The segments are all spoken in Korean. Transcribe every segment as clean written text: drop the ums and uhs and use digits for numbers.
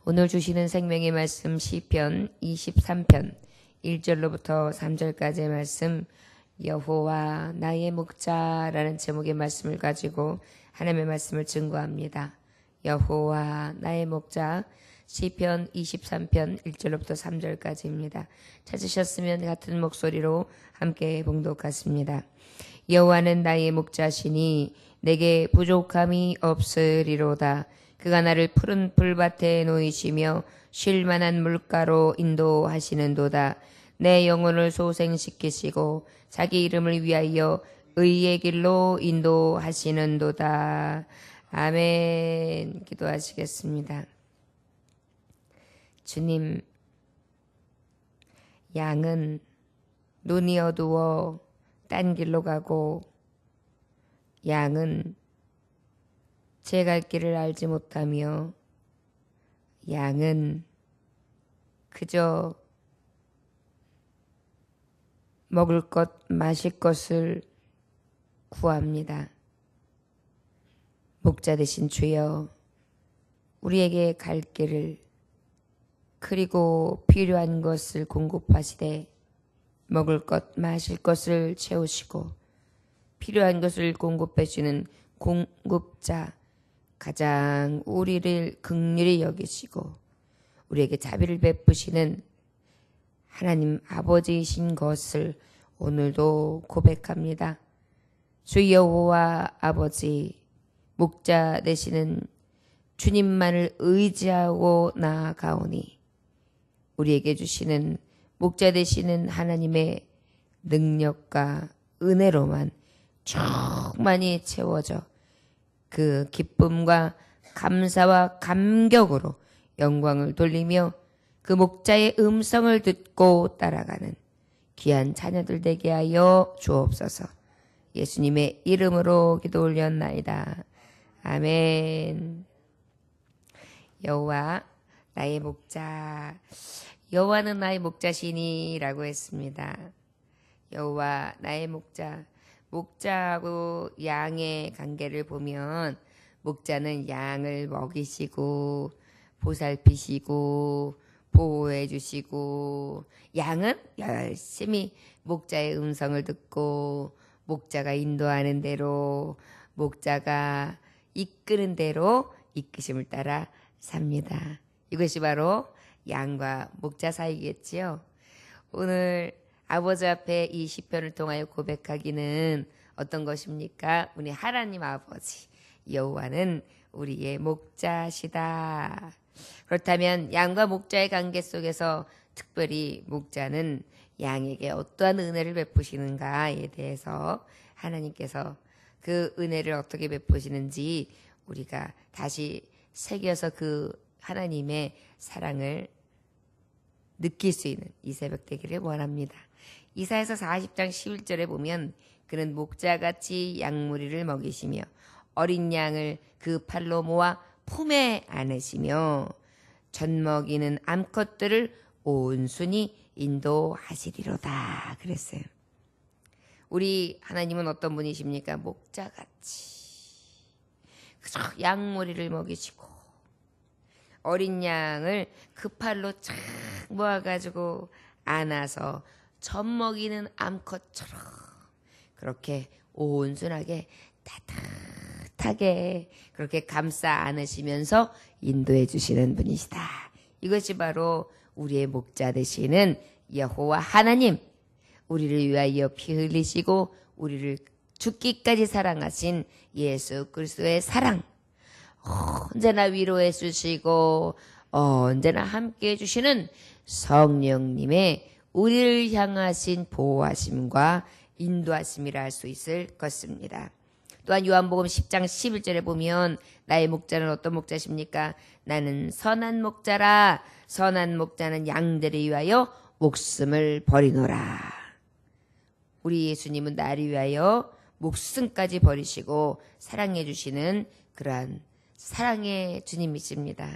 오늘 주시는 생명의 말씀 시편 23편 1절로부터 3절까지의 말씀, 여호와 나의 목자라는 제목의 말씀을 가지고 하나님의 말씀을 증거합니다. 여호와 나의 목자, 시편 23편 1절로부터 3절까지입니다. 찾으셨으면 같은 목소리로 함께 봉독하십니다. 여호와는 나의 목자시니 내게 부족함이 없으리로다. 그가 나를 푸른 풀밭에 놓이시며 쉴만한 물가로 인도하시는도다. 내 영혼을 소생시키시고 자기 이름을 위하여 의의 길로 인도하시는도다. 아멘. 기도하시겠습니다. 주님, 양은 눈이 어두워 딴 길로 가고, 양은 제 갈 길을 알지 못하며, 양은 그저 먹을 것, 마실 것을 구합니다. 목자 되신 주여, 우리에게 갈 길을 그리고 필요한 것을 공급하시되 먹을 것, 마실 것을 채우시고 필요한 것을 공급해 주는 공급자, 가장 우리를 긍휼히 여기시고 우리에게 자비를 베푸시는 하나님 아버지이신 것을 오늘도 고백합니다. 주 여호와 아버지, 목자 되시는 주님만을 의지하고 나아가오니 우리에게 주시는 목자 되시는 하나님의 능력과 은혜로만 충만히 채워져 그 기쁨과 감사와 감격으로 영광을 돌리며 그 목자의 음성을 듣고 따라가는 귀한 자녀들 되게 하여 주옵소서. 예수님의 이름으로 기도 올렸나이다. 아멘. 여호와 나의 목자, 여호와는 나의 목자시니 라고 했습니다. 여호와 나의 목자, 목자하고 양의 관계를 보면 목자는 양을 먹이시고 보살피시고 보호해 주시고, 양은 열심히 목자의 음성을 듣고 목자가 인도하는 대로, 목자가 이끄는 대로 이끄심을 따라 삽니다. 이것이 바로 양과 목자 사이겠지요. 오늘 아버지 앞에 이 시편을 통하여 고백하기는 어떤 것입니까? 우리 하나님 아버지 여호와는 우리의 목자시다. 그렇다면 양과 목자의 관계 속에서 특별히 목자는 양에게 어떠한 은혜를 베푸시는가에 대해서 하나님께서 그 은혜를 어떻게 베푸시는지 우리가 다시 새겨서 그 하나님의 사랑을 느낄 수 있는 이 새벽 되기를 원합니다. 이사야서 40장 11절에 보면 그는 목자같이 양무리를 먹이시며 어린 양을 그 팔로 모아 품에 안으시며 젖먹이는 암컷들을 온순히 인도하시리로다 그랬어요. 우리 하나님은 어떤 분이십니까? 목자같이 그저 양무리를 먹이시고 어린 양을 그 팔로 착 모아가지고 안아서 젖먹이는 암컷처럼 그렇게 온순하게 따뜻하게 그렇게 감싸 안으시면서 인도해 주시는 분이시다. 이것이 바로 우리의 목자 되시는 여호와 하나님, 우리를 위하여 피 흘리시고 우리를 죽기까지 사랑하신 예수 그리스도의 사랑, 언제나 위로해 주시고 언제나 함께해 주시는 성령님의 우리를 향하신 보호하심과 인도하심이라 할 수 있을 것입니다. 또한 요한복음 10장 11절에 보면 나의 목자는 어떤 목자십니까? 나는 선한 목자라. 선한 목자는 양들을 위하여 목숨을 버리노라. 우리 예수님은 나를 위하여 목숨까지 버리시고 사랑해 주시는 그러한 사랑의 주님이십니다.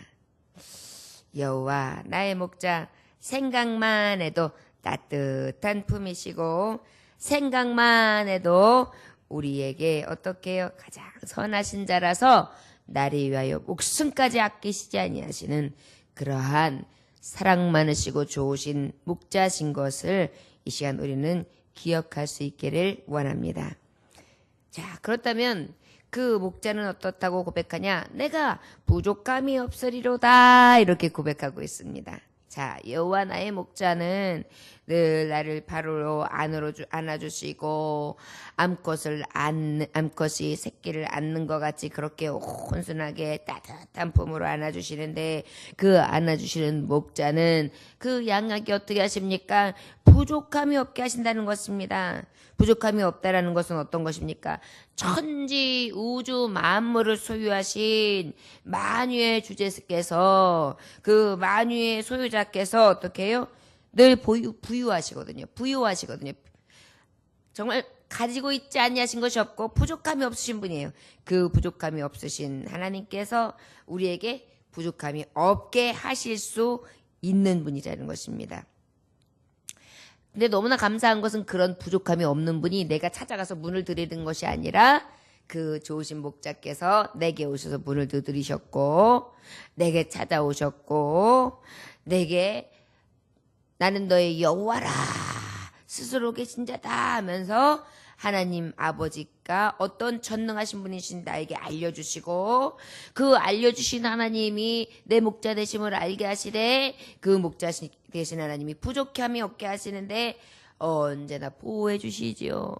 여호와 나의 목자, 생각만 해도 따뜻한 품이시고 생각만 해도 우리에게 어떻게 해요? 가장 선하신 자라서 나를 위하여 목숨까지 아끼시지 아니하시는 그러한 사랑 많으시고 좋으신 목자신 것을 이 시간 우리는 기억할 수 있기를 원합니다. 자, 그렇다면 그 목자는 어떻다고 고백하냐? 내가 부족함이 없으리로다 이렇게 고백하고 있습니다. 자, 여호와 나의 목자는 늘 나를 바로 안아주시고 암컷이 새끼를 안는 것 같이 그렇게 온순하게 따뜻한 품으로 안아주시는데 그 안아주시는 목자는 그 양에게 어떻게 하십니까? 부족함이 없게 하신다는 것입니다. 부족함이 없다라는 것은 어떤 것입니까? 천지 우주 만물을 소유하신 만유의 주제께서 그 만유의 소유자께서 어떻게 해요? 늘 부유하시거든요. 부유하시거든요. 정말 가지고 있지 아니하신 것이 없고 부족함이 없으신 분이에요. 그 부족함이 없으신 하나님께서 우리에게 부족함이 없게 하실 수 있는 분이라는 것입니다. 근데 너무나 감사한 것은 그런 부족함이 없는 분이 내가 찾아가서 문을 들이는 것이 아니라 그 좋으신 목자께서 내게 오셔서 문을 두드리셨고 내게 찾아오셨고 내게 나는 너의 여호와라 스스로 계신 자다 하면서 하나님 아버지가 어떤 전능하신 분이신 나에게 알려주시고 그 알려주신 하나님이 내 목자 되심을 알게 하시되 그 목자 되신 하나님이 부족함이 없게 하시는데 언제나 보호해 주시지요.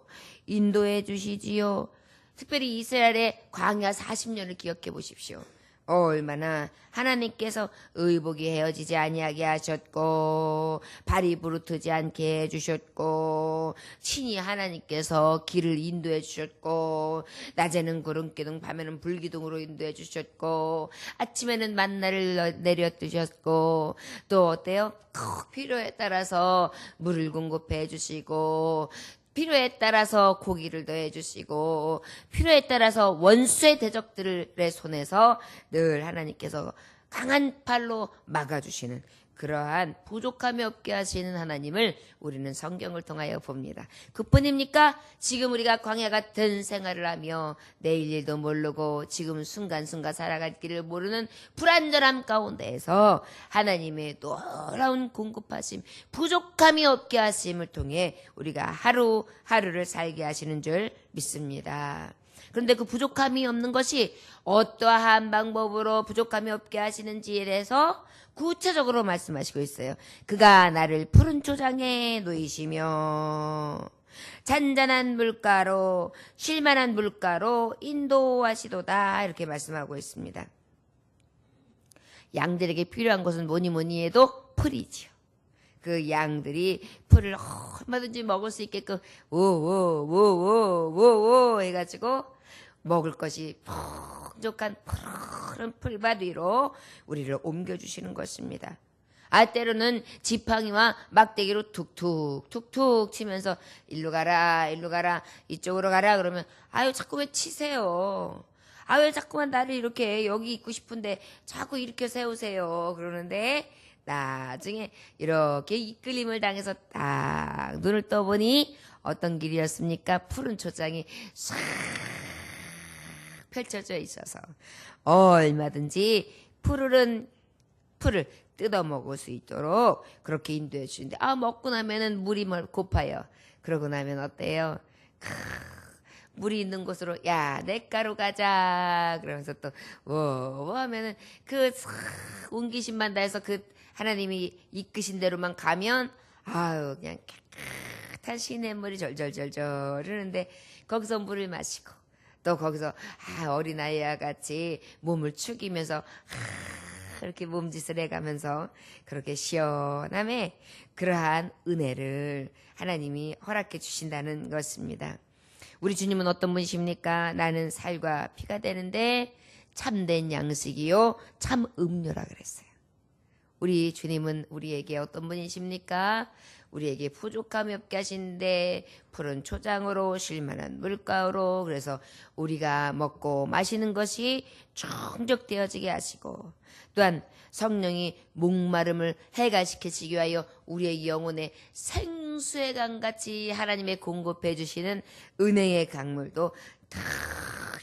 인도해 주시지요. 특별히 이스라엘의 광야 40년을 기억해 보십시오. 얼마나 하나님께서 의복이 헤어지지 아니하게 하셨고 발이 부르트지 않게 해주셨고 친히 하나님께서 길을 인도해 주셨고 낮에는 구름기둥 밤에는 불기둥으로 인도해 주셨고 아침에는 만나를 내려 드셨고 또 어때요? 꼭 필요에 따라서 물을 공급해 주시고 필요에 따라서 고기를 더해 주시고 필요에 따라서 원수의 대적들의 손에서 늘 하나님께서 강한 팔로 막아주시는 그러한 부족함이 없게 하시는 하나님을 우리는 성경을 통하여 봅니다. 그뿐입니까? 지금 우리가 광야 같은 생활을 하며 내일 일도 모르고 지금 순간순간 살아갈 길을 모르는 불안전함 가운데에서 하나님의 놀라운 공급하심, 부족함이 없게 하심을 통해 우리가 하루하루를 살게 하시는 줄 믿습니다. 그런데 그 부족함이 없는 것이 어떠한 방법으로 부족함이 없게 하시는지에 대해서 구체적으로 말씀하시고 있어요. 그가 나를 푸른 초장에 놓이시며 잔잔한 물가로 쉴만한 물가로 인도하시도다 이렇게 말씀하고 있습니다. 양들에게 필요한 것은 뭐니 해도 풀이지요. 그 양들이 풀을 얼마든지 먹을 수 있게끔 오오오오오오 해가지고 먹을 것이 풍족한 푸른 풀밭 위로 우리를 옮겨주시는 것입니다. 때로는 지팡이와 막대기로 툭툭 치면서 일로 가라 이쪽으로 가라 그러면 자꾸 왜 치세요? 왜 자꾸만 나를 이렇게 여기 있고 싶은데 자꾸 이렇게 세우세요? 그러는데 나중에 이렇게 이끌림을 당해서 딱 눈을 떠보니 어떤 길이었습니까? 푸른 초장이 싹 펼쳐져 있어서 얼마든지 풀을 뜯어 먹을 수 있도록 그렇게 인도해 주시는데 먹고 나면은 물이 고파요. 그러고 나면 어때요? 물이 있는 곳으로 야 냇가로 가자 그러면서 또 뭐 하면은 그 옮기심만 다해서 그 하나님이 이끄신 대로만 가면 그냥 깨끗한 시냇물이 절절절절 흐르는데 거기서 물을 마시고 또 거기서 어린아이와 같이 몸을 축이면서 이렇게 몸짓을 해가면서 그렇게 시원함에 그러한 은혜를 하나님이 허락해 주신다는 것입니다. 우리 주님은 어떤 분이십니까? 나는 살과 피가 되는데 참된 양식이요 참 음료라 그랬어요. 우리 주님은 우리에게 어떤 분이십니까? 우리에게 부족함이 없게 하시는데 푸른 초장으로 쉴만한 물가로 그래서 우리가 먹고 마시는 것이 충족되어지게 하시고 또한 성령이 목마름을 해가시키시기 위하여 우리의 영혼에 생수의 강같이 하나님의 공급해 주시는 은혜의 강물도 다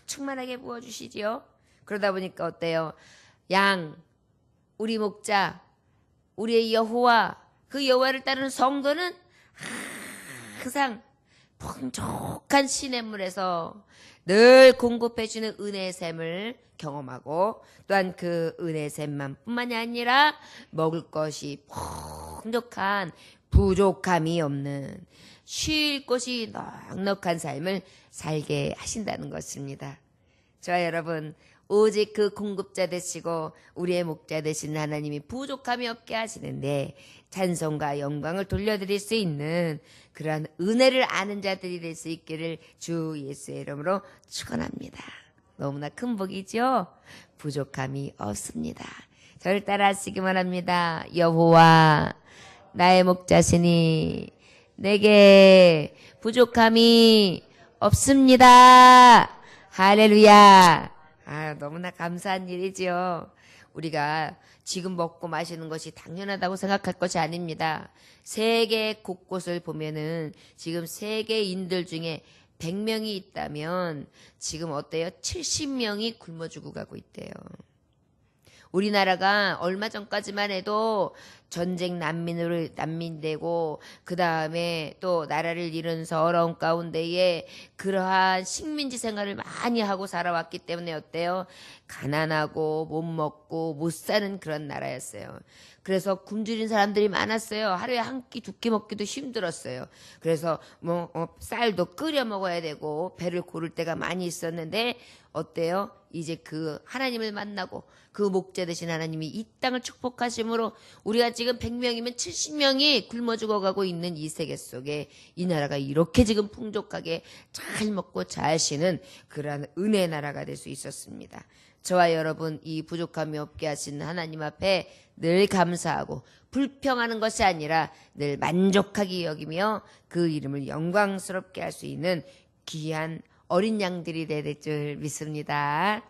충만하게 부어주시지요. 그러다 보니까 어때요? 양 우리 목자, 우리의 여호와, 그 여호와를 따르는 성도는 항상 풍족한 시냇물에서 늘 공급해주는 은혜의 샘을 경험하고 또한 그 은혜의 샘만 뿐만이 아니라 먹을 것이 풍족한 부족함이 없는 쉴 곳이 넉넉한 삶을 살게 하신다는 것입니다. 저와 여러분, 오직 그 공급자 되시고 우리의 목자 되신 하나님이 부족함이 없게 하시는데 찬송과 영광을 돌려드릴 수 있는 그러한 은혜를 아는 자들이 될 수 있기를 주 예수의 이름으로 축원합니다. 너무나 큰 복이죠. 부족함이 없습니다. 저를 따라 하시기만 합니다. 여호와 나의 목자시니 내게 부족함이 없습니다. 할렐루야. 너무나 감사한 일이지요. 우리가 지금 먹고 마시는 것이 당연하다고 생각할 것이 아닙니다. 세계 곳곳을 보면은 지금 세계인들 중에 100명이 있다면 지금 어때요? 70명이 굶어 죽어 가고 있대요. 우리나라가 얼마 전까지만 해도 전쟁 난민 되고 그 다음에 또 나라를 잃으면서 어려운 가운데에 그러한 식민지 생활을 많이 하고 살아왔기 때문에 어때요? 가난하고 못 먹고 못 사는 그런 나라였어요. 그래서 굶주린 사람들이 많았어요. 하루에 한 끼, 두 끼 먹기도 힘들었어요. 그래서 쌀도 끓여 먹어야 되고 배를 고를 때가 많이 있었는데 어때요? 이제 그 하나님을 만나고 그 목자 되신 하나님이 이 땅을 축복하심으로 우리가 지금 100명이면 70명이 굶어 죽어가고 있는 이 세계 속에 이 나라가 이렇게 지금 풍족하게 잘 먹고 잘 쉬는 그러한 은혜의 나라가 될 수 있었습니다. 저와 여러분 이 부족함이 없게 하신 하나님 앞에 늘 감사하고 불평하는 것이 아니라 늘 만족하게 여기며 그 이름을 영광스럽게 할 수 있는 귀한 어린 양들이 될 줄 믿습니다.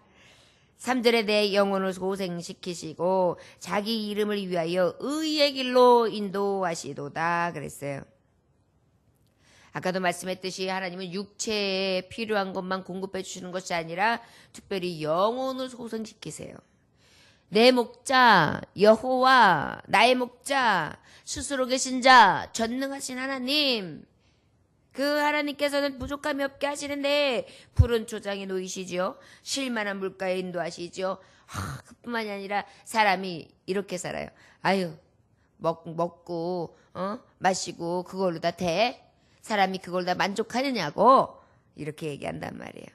3절에 내 영혼을 고생시키시고 자기 이름을 위하여 의의 길로 인도하시도다 그랬어요. 아까도 말씀했듯이 하나님은 육체에 필요한 것만 공급해 주시는 것이 아니라 특별히 영혼을 소생시키세요. 내 목자 여호와 나의 목자 스스로 계신 자 전능하신 하나님 그 하나님께서는 부족함이 없게 하시는데 푸른 초장에 놓이시죠. 쉴만한 물가에 인도하시죠. 그뿐만이 아니라 사람이 이렇게 살아요. 먹고 마시고 그걸로 다 돼? 사람이 그걸로 다 만족하느냐고 이렇게 얘기한단 말이에요.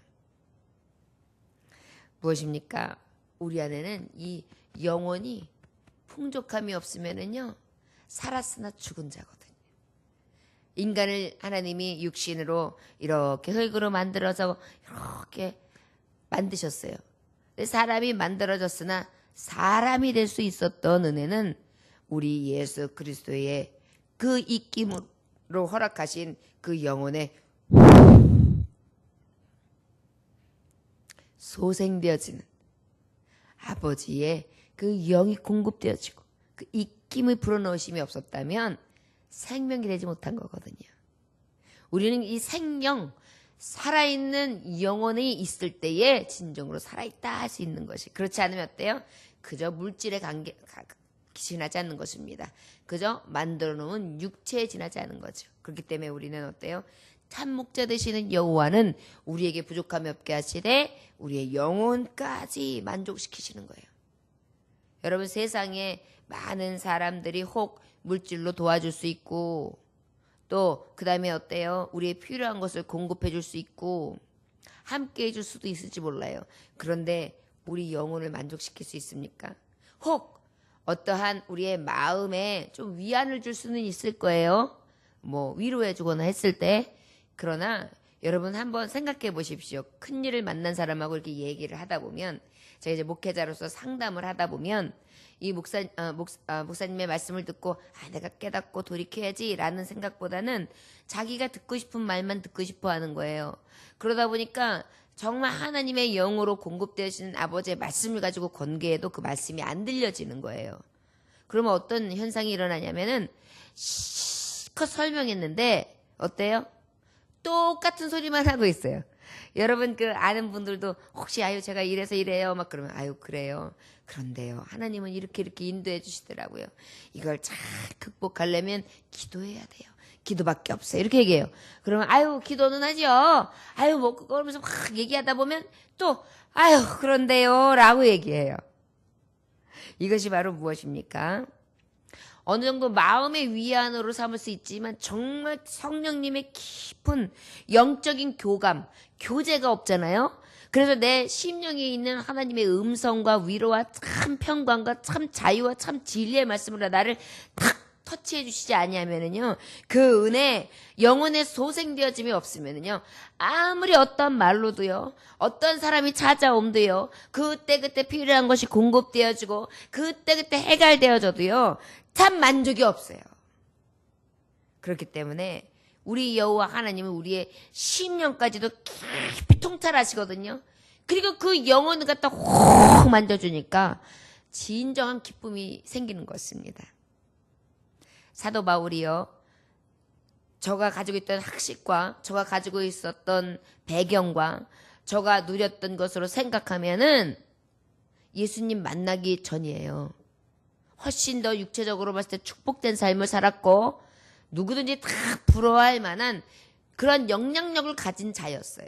무엇입니까? 우리 안에는 이 영혼이 풍족함이 없으면은요 살았으나 죽은 자거든요. 인간을 하나님이 육신으로 이렇게 흙으로 만들어서 이렇게 만드셨어요. 사람이 만들어졌으나 사람이 될 수 있었던 은혜는 우리 예수 그리스도의 그 입김으로 허락하신 그 영혼의 소생되어지는 아버지의 그 영이 공급되어지고 그 입김을 불어넣으심이 없었다면 생명이 되지 못한 거거든요. 우리는 이 생명, 살아있는 영혼이 있을 때에 진정으로 살아있다 할 수 있는 것이 그렇지 않으면 어때요? 그저 물질에 지나지 않는 것입니다. 그저 만들어 놓은 육체에 지나지 않은 거죠. 그렇기 때문에 우리는 어때요? 참 목자 되시는 여호와는 우리에게 부족함이 없게 하시되 우리의 영혼까지 만족시키시는 거예요. 여러분 세상에 많은 사람들이 혹 물질로 도와줄 수 있고 또 그 다음에 어때요? 우리의 필요한 것을 공급해 줄 수 있고 함께 해줄 수도 있을지 몰라요. 그런데 우리 영혼을 만족시킬 수 있습니까? 혹 어떠한 우리의 마음에 좀 위안을 줄 수는 있을 거예요. 위로해 주거나 했을 때. 그러나 여러분 한번 생각해 보십시오. 큰일을 만난 사람하고 이렇게 얘기를 하다 보면 제가 이제 목회자로서 상담을 하다 보면 이 목사님의 말씀을 듣고 내가 깨닫고 돌이켜야지 라는 생각보다는 자기가 듣고 싶은 말만 듣고 싶어 하는 거예요. 그러다 보니까 정말 하나님의 영으로 공급되시는 아버지의 말씀을 가지고 권계해도 그 말씀이 안 들려지는 거예요. 그러면 어떤 현상이 일어나냐면은 실컷 설명했는데 어때요? 똑같은 소리만 하고 있어요. 여러분 그 아는 분들도 혹시 아유 제가 이래서 이래요 막 그러면 아유 그래요. 그런데요 하나님은 이렇게 인도해 주시더라고요. 이걸 잘 극복하려면 기도해야 돼요. 기도밖에 없어요. 이렇게 얘기해요. 그러면 아유 기도는 하죠. 아유 뭐 그러면서 막 얘기하다 보면 또 아유 그런데요 라고 얘기해요. 이것이 바로 무엇입니까? 어느 정도 마음의 위안으로 삼을 수 있지만 정말 성령님의 깊은 영적인 교감, 교제가 없잖아요. 그래서 내 심령에 있는 하나님의 음성과 위로와 참 평강과 참 자유와 참 진리의 말씀으로 나를 탁 터치해 주시지 아니하면은요, 그 은혜, 영혼의 소생되어짐이 없으면은요, 아무리 어떤 말로도요, 어떤 사람이 찾아옴도요, 그때 필요한 것이 공급되어지고, 그때 해결되어져도요, 참 만족이 없어요. 그렇기 때문에, 우리 여호와 하나님은 우리의 심령까지도 깊이 통찰하시거든요. 그리고 그 영혼을 갖다 확 만져주니까, 진정한 기쁨이 생기는 것입니다. 사도 바울이요. 저가 가지고 있던 학식과 저가 가지고 있었던 배경과 저가 누렸던 것으로 생각하면은 예수님 만나기 전이에요. 훨씬 더 육체적으로 봤을 때 축복된 삶을 살았고 누구든지 다 부러워할 만한 그런 영향력을 가진 자였어요.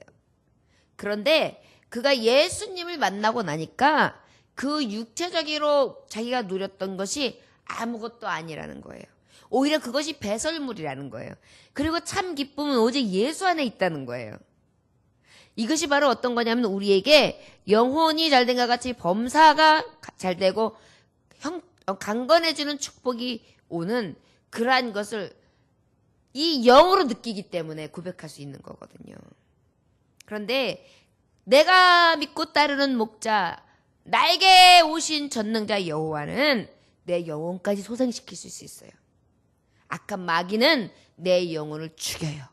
그런데 그가 예수님을 만나고 나니까 그 육체적으로 자기가 누렸던 것이 아무것도 아니라는 거예요. 오히려 그것이 배설물이라는 거예요. 그리고 참 기쁨은 오직 예수 안에 있다는 거예요. 이것이 바로 어떤 거냐면 우리에게 영혼이 잘된 것 같이 범사가 잘 되고 강건해지는 축복이 오는 그러한 것을 이 영으로 느끼기 때문에 고백할 수 있는 거거든요. 그런데 내가 믿고 따르는 목자, 나에게 오신 전능자 여호와는 내 영혼까지 소생시킬 수 있어요. 악한 마귀는 내 영혼을 죽여요.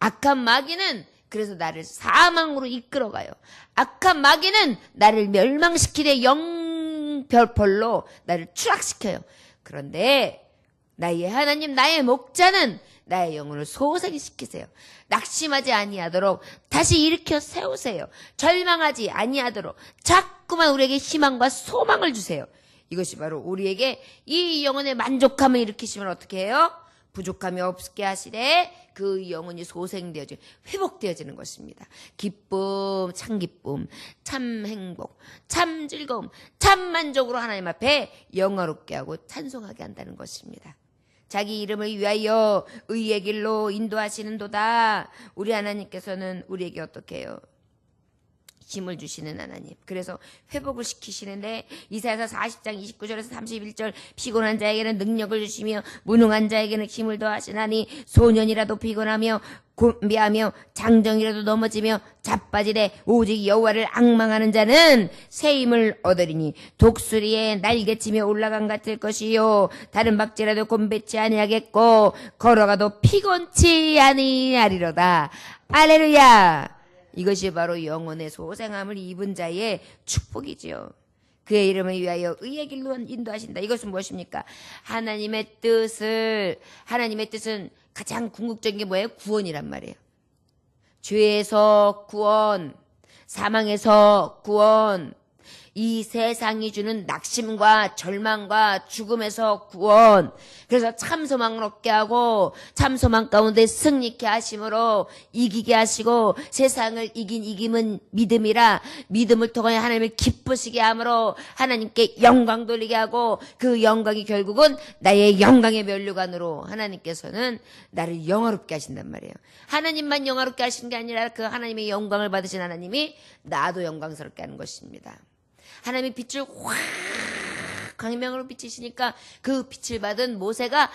악한 마귀는 그래서 나를 사망으로 이끌어가요. 악한 마귀는 나를 멸망시키되 영별로 나를 추락시켜요. 그런데 나의 하나님 나의 목자는 나의 영혼을 소생시키세요. 낙심하지 아니하도록 다시 일으켜 세우세요. 절망하지 아니하도록 자꾸만 우리에게 희망과 소망을 주세요. 이것이 바로 우리에게 이 영혼의 만족함을 일으키시면 어떻게 해요? 부족함이 없게 하시되 그 영혼이 소생되어지고 회복되어지는 것입니다. 기쁨, 참 기쁨, 참 행복, 참 즐거움, 참 만족으로 하나님 앞에 영화롭게 하고 찬송하게 한다는 것입니다. 자기 이름을 위하여 의의 길로 인도하시는도다. 우리 하나님께서는 우리에게 어떻게 해요? 힘을 주시는 하나님. 그래서 회복을 시키시는데 이사야서 40장 29절에서 31절 피곤한 자에게는 능력을 주시며 무능한 자에게는 힘을 더하시나니 소년이라도 피곤하며 곤비하며 장정이라도 넘어지며 자빠지되 오직 여호와를 앙망하는 자는 새 힘을 얻으리니 독수리에 날개치며 올라간 같을 것이요 다른 박쥐라도 곤배치 아니하겠고 걸어가도 피곤치 아니하리로다. 할렐루야. 이것이 바로 영혼의 소생함을 입은 자의 축복이지요. 그의 이름을 위하여 의의 길로 인도하신다. 이것은 무엇입니까? 하나님의 뜻은 가장 궁극적인 게 뭐예요? 구원이란 말이에요. 죄에서 구원, 사망에서 구원, 이 세상이 주는 낙심과 절망과 죽음에서 구원. 그래서 참 소망을 얻게 하고 참 소망 가운데 승리케 하심으로 이기게 하시고 세상을 이김은 믿음이라 믿음을 통하여 하나님을 기쁘시게 함으로 하나님께 영광 돌리게 하고 그 영광이 결국은 나의 영광의 면류관으로 하나님께서는 나를 영화롭게 하신단 말이에요. 하나님만 영화롭게 하시는 게 아니라 그 하나님의 영광을 받으신 하나님이 나도 영광스럽게 하는 것입니다. 하나님의 빛을 확 광명으로 비치시니까 그 빛을 받은 모세가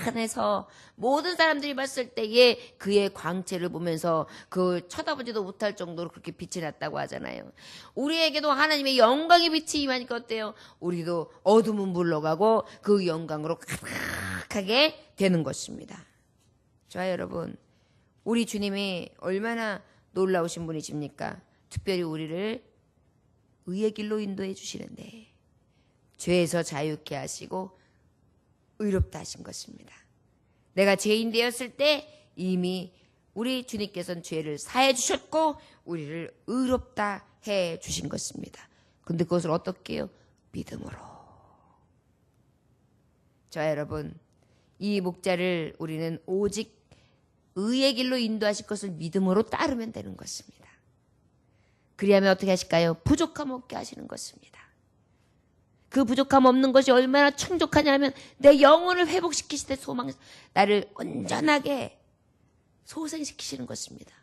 환해서 모든 사람들이 봤을 때에 그의 광채를 보면서 그 쳐다보지도 못할 정도로 그렇게 빛이 났다고 하잖아요. 우리에게도 하나님의 영광의 빛이 임하니까 어때요? 우리도 어둠은 물러가고 그 영광으로 가득하게 되는 것입니다. 자, 여러분, 우리 주님이 얼마나 놀라우신 분이십니까? 특별히 우리를 의의 길로 인도해 주시는데 죄에서 자유케 하시고 의롭다 하신 것입니다. 내가 죄인 되었을 때 이미 우리 주님께서는 죄를 사해 주셨고 우리를 의롭다 해 주신 것입니다. 근데 그것을 어떻게 해요? 믿음으로. 자, 여러분, 이 목자를 우리는 오직 의의 길로 인도하실 것을 믿음으로 따르면 되는 것입니다. 그리하면 어떻게 하실까요? 부족함 없게 하시는 것입니다. 그 부족함 없는 것이 얼마나 충족하냐면 내 영혼을 회복시키시되 나를 온전하게 소생시키시는 것입니다.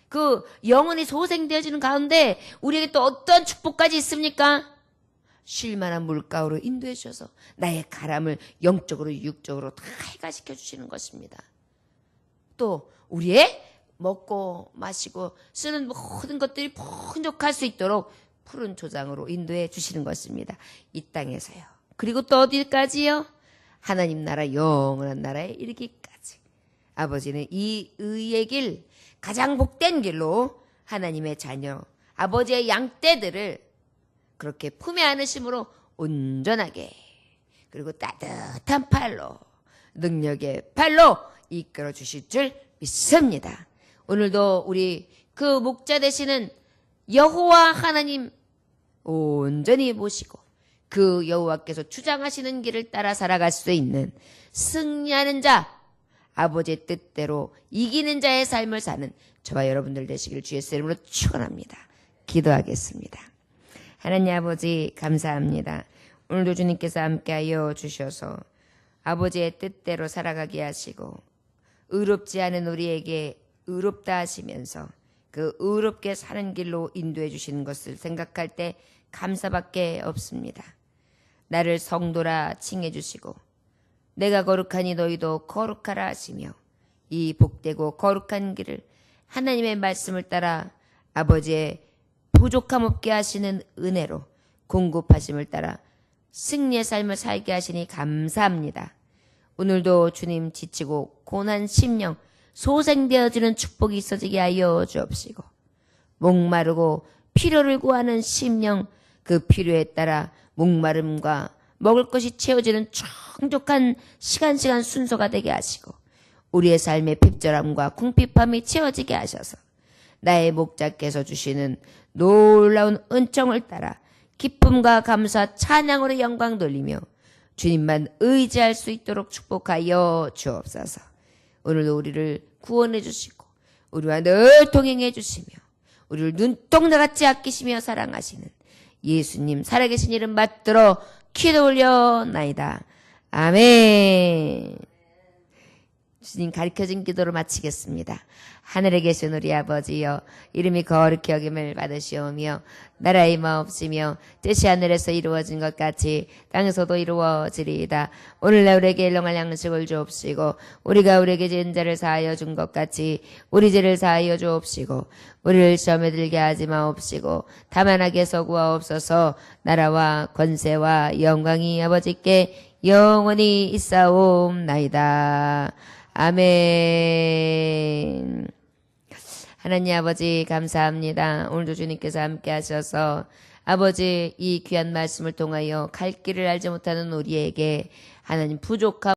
그 영혼이 소생되어지는 가운데 우리에게 또 어떤 축복까지 있습니까? 쉴만한 물가로 인도해 주셔서 나의 가람을 영적으로 육적으로 다 해가시켜 주시는 것입니다. 또 우리의 먹고 마시고 쓰는 모든 것들이 풍족할 수 있도록 푸른 초장으로 인도해 주시는 것입니다. 이 땅에서요. 그리고 또 어디까지요? 하나님 나라 영원한 나라에 이르기까지. 아버지는 이 의의 길, 가장 복된 길로 하나님의 자녀, 아버지의 양떼들을 그렇게 품에 안으심으로 온전하게 그리고 따뜻한 팔로 능력의 팔로 이끌어 주실 줄 믿습니다. 오늘도 우리 그 목자 되시는 여호와 하나님 온전히 모시고 그 여호와께서 주장하시는 길을 따라 살아갈 수 있는 승리하는 자, 아버지의 뜻대로 이기는 자의 삶을 사는 저와 여러분들 되시길 주의 이름으로 축원합니다. 기도하겠습니다. 하나님 아버지 감사합니다. 오늘도 주님께서 함께하여 주셔서 아버지의 뜻대로 살아가게 하시고 의롭지 않은 우리에게 의롭다 하시면서 그 의롭게 사는 길로 인도해 주시는 것을 생각할 때 감사밖에 없습니다. 나를 성도라 칭해 주시고 내가 거룩하니 너희도 거룩하라 하시며 이 복되고 거룩한 길을 하나님의 말씀을 따라 아버지의 부족함 없게 하시는 은혜로 공급하심을 따라 승리의 삶을 살게 하시니 감사합니다. 오늘도 주님 지치고 고난 심령 소생되어지는 축복이 있어지게 하여 주옵시고 목마르고 필요를 구하는 심령 그 필요에 따라 목마름과 먹을 것이 채워지는 충족한 시간 순서가 되게 하시고 우리의 삶의 핍절함과 궁핍함이 채워지게 하셔서 나의 목자께서 주시는 놀라운 은총을 따라 기쁨과 감사 찬양으로 영광 돌리며 주님만 의지할 수 있도록 축복하여 주옵소서. 오늘도 우리를 구원해 주시고 우리와 늘 동행해 주시며 우리를 눈동자같이 아끼시며 사랑하시는 예수님 살아계신 이름 받들어 기도 올려나이다. 아멘. 주님 가르쳐준 기도로 마치겠습니다. 하늘에 계신 우리 아버지여 이름이 거룩히 여김을 받으시오며 나라의 마옵시며 뜻이 하늘에서 이루어진 것 같이 땅에서도 이루어지리이다. 오늘날 우리에게 일용할 양식을 주옵시고 우리가 우리에게 지은 죄를 사하여 준 것 같이 우리 죄를 사하여 주옵시고 우리를 시험에 들게 하지 마옵시고 다만 악에서 구하옵소서. 나라와 권세와 영광이 아버지께 영원히 있사옵나이다. 아멘. 하나님 아버지 감사합니다. 오늘도 주님께서 함께 하셔서 아버지 이 귀한 말씀을 통하여 갈 길을 알지 못하는 우리에게 하나님 부족함